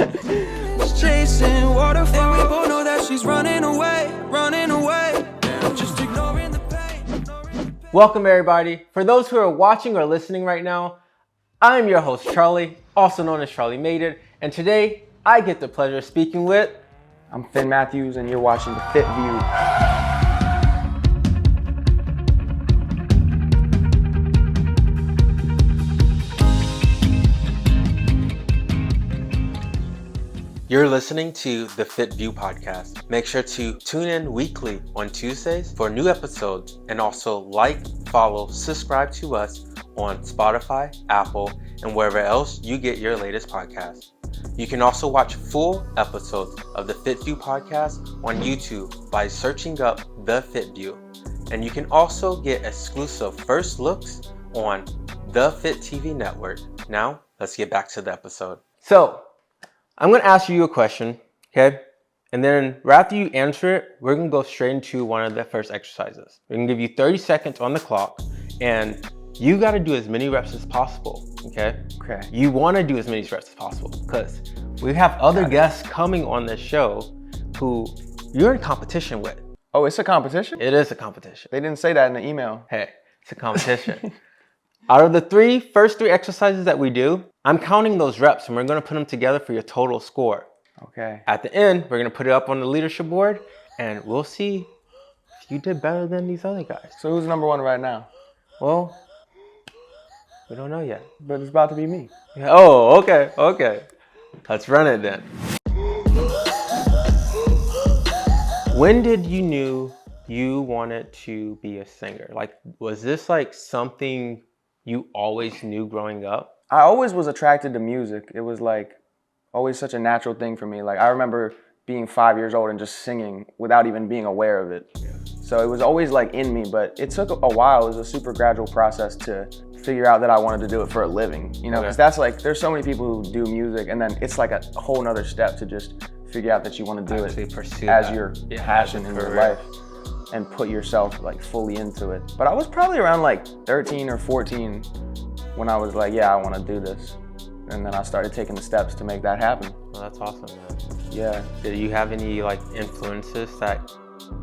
Chasing waterfall, and we both know that she's running away, just ignoring the pain. Welcome everybody. For those who are watching or listening right now, I'm your host Charlie, also known as Charlie Made It, and today I get the pleasure of speaking with... I'm Finn Matthews and you're watching The Fit View. You're listening to the Fit View podcast. Make sure to tune in weekly on Tuesdays for new episodes, and also like, follow, subscribe to us on Spotify, Apple, and wherever else you get your latest podcast. You can also watch full episodes of the Fit View podcast on YouTube by searching up The Fit View. And you can also get exclusive first looks on the Fit TV network. Now, let's get back to the episode. So, I'm going to ask you a question, okay? And then right after you answer it, we're going to go straight into one of the first exercises. We're going to give you 30 seconds on the clock, and you got to do as many reps as possible, okay? Okay. You want to do as many reps as possible because we have other guests coming on this show who you're in competition with. Oh, it's a competition? It is a competition. They didn't say that in the email. Hey, it's a competition. Out of the first three exercises that we do, I'm counting those reps and we're going to put them together for your total score. Okay. At the end, we're going to put it up on the leadership board and we'll see if you did better than these other guys. So who's number one right now? Well, we don't know yet. But it's about to be me. Yeah. Oh, okay. Let's run it then. When did you knew you wanted to be a singer? Like, was this like something you always knew growing up? I always was attracted to music. It was like always such a natural thing for me. Like I remember being 5 years old and just singing without even being aware of it. Yeah. So it was always like in me, but it took a while. It was a super gradual process to figure out that I wanted to do it for a living, you know, because that's like, there's so many people who do music and then it's like a whole nother step to just figure out that you want to do it as your passion in your life and put yourself like fully into it. But I was probably around like 13 or 14 when I was like, yeah, I want to do this. And then I started taking the steps to make that happen. Well, that's awesome, man. Yeah. Did you have any like influences that,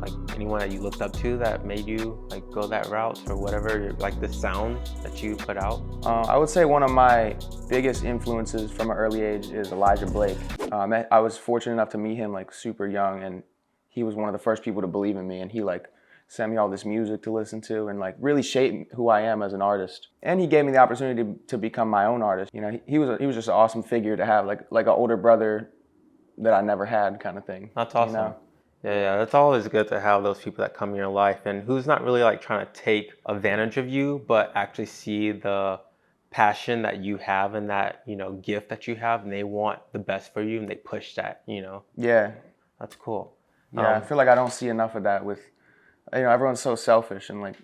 like anyone that you looked up to that made you like go that route or whatever, like the sound that you put out? I would say one of my biggest influences from an early age is Elijah Blake. I was fortunate enough to meet him like super young, and he was one of the first people to believe in me, and he like sent me all this music to listen to and like really shaped who I am as an artist. And he gave me the opportunity to become my own artist. You know, he was just an awesome figure to have, like an older brother that I never had kind of thing. That's awesome. You know? Yeah, it's always good to have those people that come in your life and who's not really like trying to take advantage of you, but actually see the passion that you have and that, you know, gift that you have, and they want the best for you and they push that, you know. Yeah. That's cool. Yeah, I feel like I don't see enough of that with, you know, everyone's so selfish, and like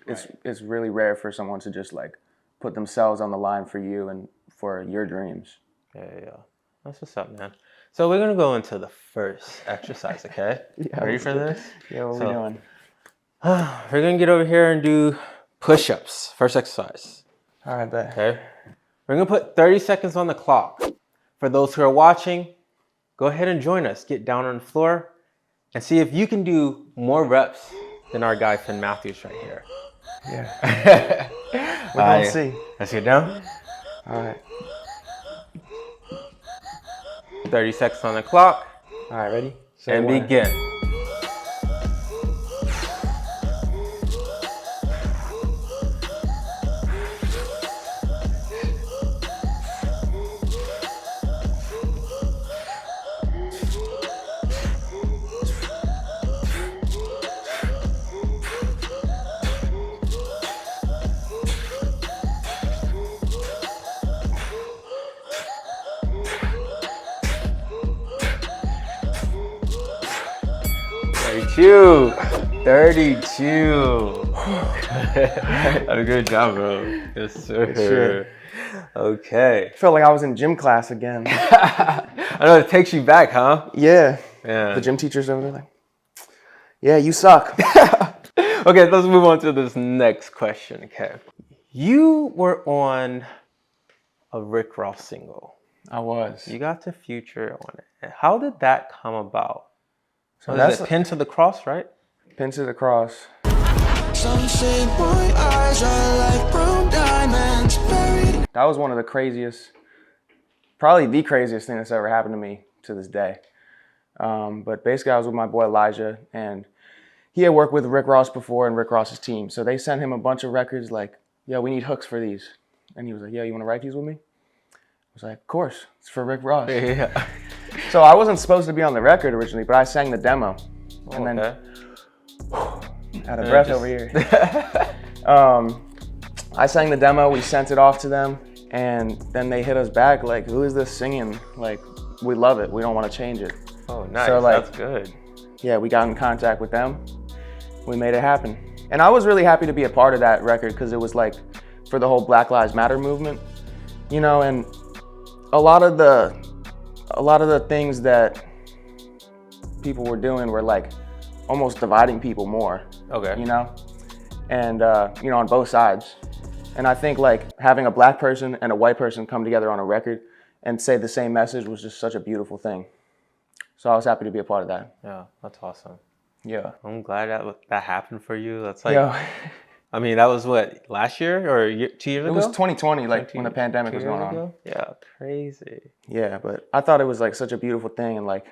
it's really rare for someone to just like put themselves on the line for you and for your dreams. Yeah. That's what's up, man. So we're gonna go into the first exercise, okay? Yeah, ready for this? Yeah, what are we doing? We're gonna get over here and do push-ups. First exercise. All right, bet. Okay. We're gonna put 30 seconds on the clock. For those who are watching, go ahead and join us. Get down on the floor and see if you can do more reps than our guy Finn Matthews right here. Yeah. We're gonna see. Let's get down. All right. 30 seconds on the clock. All right, ready? And begin. Two. 32. Had a good job, bro. Yes, sir. Sure. Okay. I felt like I was in gym class again. I know, it takes you back, huh? Yeah. Yeah. The gym teachers over there like, yeah, you suck. Okay, let's move on to this next question, okay? You were on a Rick Ross single. I was. You got to feature on it. How did that come about? So What that's is it? Pin to the Cross, right? Pin to the Cross. Some say my eyes are like brown diamonds buried. That was one of the craziest, probably the craziest thing that's ever happened to me to this day. But basically, I was with my boy Elijah, and he had worked with Rick Ross before and Rick Ross's team. So they sent him a bunch of records like, yo, we need hooks for these. And he was like, yo, you want to write these with me? I was like, of course, it's for Rick Ross. Yeah. So I wasn't supposed to be on the record originally, but I sang the demo. And then, out of breath over here. I sang the demo, we sent it off to them, and then they hit us back like, who is this singing? Like, we love it, we don't want to change it. Oh, nice, So, like, that's good. Yeah, we got in contact with them, we made it happen. And I was really happy to be a part of that record because it was like for the whole Black Lives Matter movement, you know, and a lot of the things that people were doing were like almost dividing people more. Okay. You know, and you know, on both sides. And I think like having a black person and a white person come together on a record and say the same message was just such a beautiful thing. So I was happy to be a part of that. Yeah, that's awesome. Yeah. I'm glad that happened for you. That's like, Yo, I mean, that was what, last year or 2 years ago? it was 2020, like when the pandemic was going on. Yeah, crazy. Yeah, but I thought it was like such a beautiful thing, and like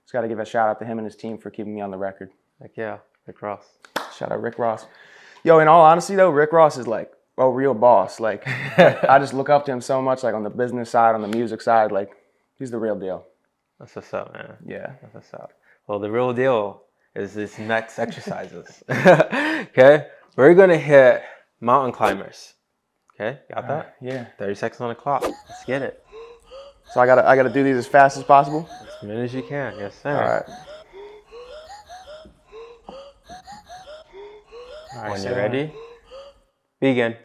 just got to give a shout out to him and his team for keeping me on the record. Like, yeah, Rick Ross. Shout out Rick Ross. Yo, in all honesty though, Rick Ross is like a real boss. Like I just look up to him so much, like on the business side, on the music side, like he's the real deal. That's what's up, man. Yeah. That's what's up. Well, the real deal is this next exercises. Okay? We're going to hit mountain climbers. Okay? Got that? Yeah. 30 seconds on the clock. Let's get it. So I gotta do these as fast as possible. As many as you can. Yes, sir. All right. All right. When so you're ready, begin.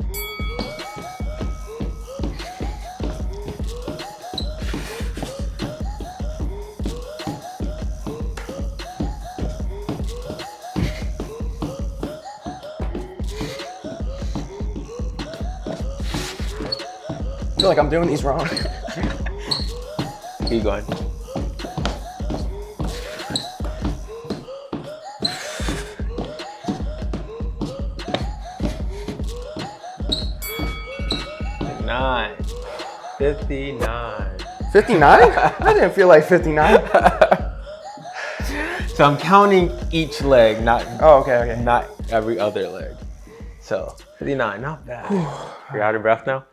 I feel like I'm doing these wrong. Keep going. Nine. 59. 59? I didn't feel like 59. So I'm counting each leg, not Okay. not every other leg. So 59, not bad. You're out of breath now?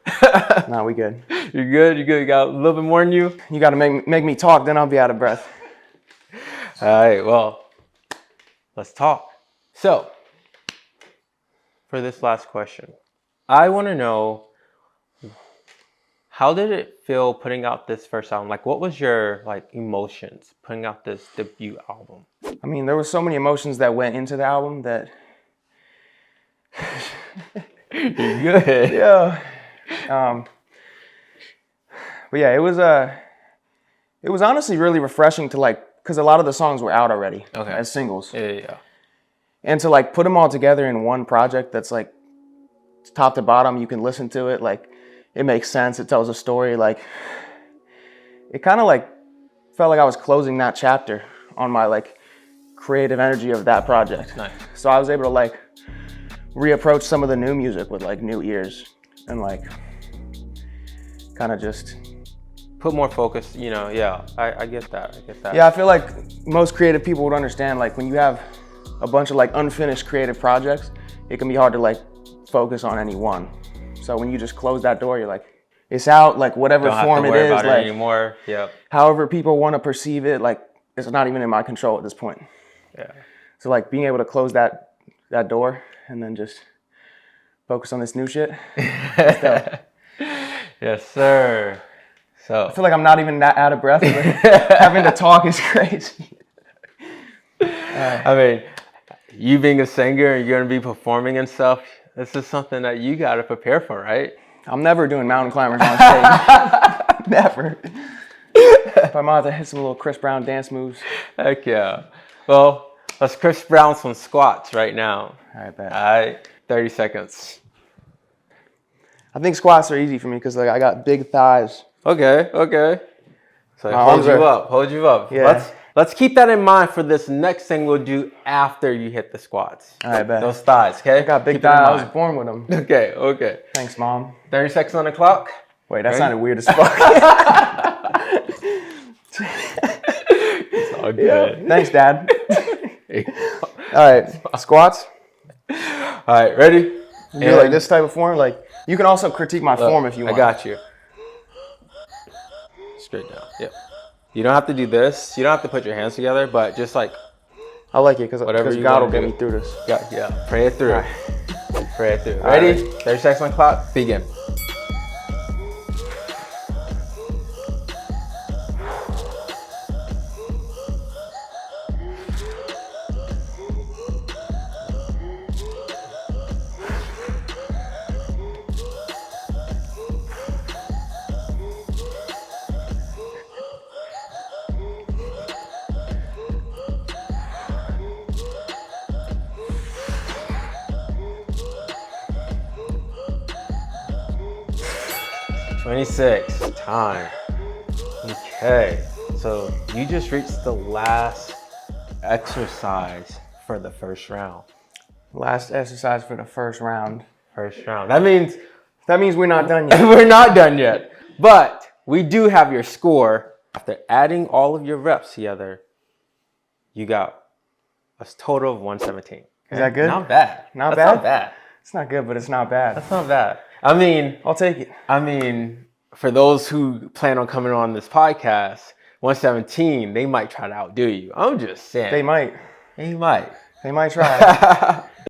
Nah, we good. You're good? You're good? You got a little bit more in you? You gotta make me talk, then I'll be out of breath. All right, well, let's talk. So, for this last question, I want to know, how did it feel putting out this first album? Like, what was your like emotions putting out this debut album? I mean, there were so many emotions that went into the album that. You're good. Yeah. But yeah, it was honestly really refreshing to like, because a lot of the songs were out already as singles. Yeah. And to like put them all together in one project that's like top to bottom, you can listen to it, like it makes sense, it tells a story, like it kind of like felt like I was closing that chapter on my like creative energy of that project. Nice. So I was able to like reapproach some of the new music with like new ears and like kind of just Put more focus, you know, yeah, I get that, Yeah, I feel like most creative people would understand, like when you have a bunch of like unfinished creative projects, it can be hard to like focus on any one. So when you just close that door, you're like, it's out, like whatever form it is, about like it anymore. Yep. however people want to perceive it, like it's not even in my control at this point. Yeah. So like being able to close that door and then just focus on this new shit. Yes, sir. So I feel like I'm not even that out of breath, but having to talk is crazy. I mean, you being a singer and you're gonna be performing and stuff, this is something that you gotta prepare for, right? I'm never doing mountain climbers on stage. Never. If I'm out to hit some little Chris Brown dance moves. Heck yeah. Well, let's Chris Brown some squats right now. All right, bet. All right, 30 seconds. I think squats are easy for me because like I got big thighs. Okay. So My arms are- hold you up. Yeah. Let's keep that in mind for this next thing we'll do after you hit the squats. All right, bet. Those thighs, okay? I got big Keep it in thighs. I was mind. born with them. Okay. Thanks, Mom. 30 seconds on the clock. Wait, that Ready? sounded weird as fuck. It's all good. Thanks, Dad. All right, squats. All right, ready? You do like this type of form. Like you can also critique my form if you want. I got you. Straight down. Yep. You don't have to do this. You don't have to put your hands together, but just like I like it because you God will wanna get do. me through this. yeah. Pray it through. All Pray it through. All Ready? right. 30 seconds on the clock. Begin. $26. Time. Okay. So you just reached the last exercise for the first round. Last exercise for the first round. That means We're not done yet. we're not done yet. But we do have your score. After adding all of your reps together, you got a total of 117. Okay? Is that good? Not bad. Not That's bad? Not bad. It's not good, but it's not bad. That's not bad. I mean, I'll take it. For those who plan on coming on this podcast, 117, they might try to outdo you. I'm just saying. They might. They might. They might try.